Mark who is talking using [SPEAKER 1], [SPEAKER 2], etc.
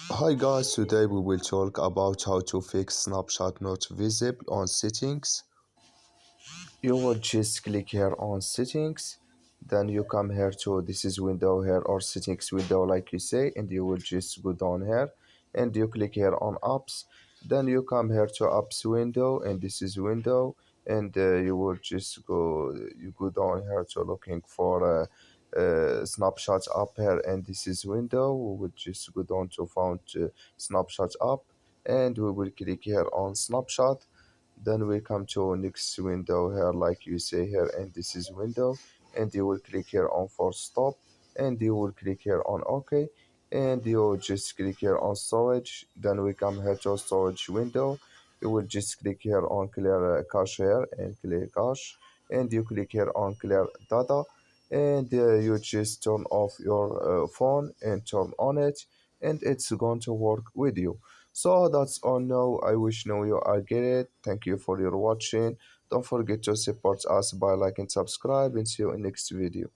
[SPEAKER 1] Hi guys, today we will talk about how to fix Snapchat not visible on settings. You will just click here on settings, then you come here to this is window here or settings window like you say, and you will just go down here and you click here on apps. Then you come here to apps window and this is window, and you will just go down here to looking for snapshots up here, and this is window. We will just go down to found snapshots up, and we will click here on snapshot. Then we come to next window here like you say here, and this is window, and you will click here on force stop, and you will click here on OK, and you will just click here on storage. Then we come here to storage window. You will just click here on clear cache here and clear cache, and you click here on clear data, and you just turn off your phone and turn on it, and it's going to work with you. So that's all now. I wish now you are get it. Thank you for your watching. Don't forget to support us by like and subscribe, and see you in next video.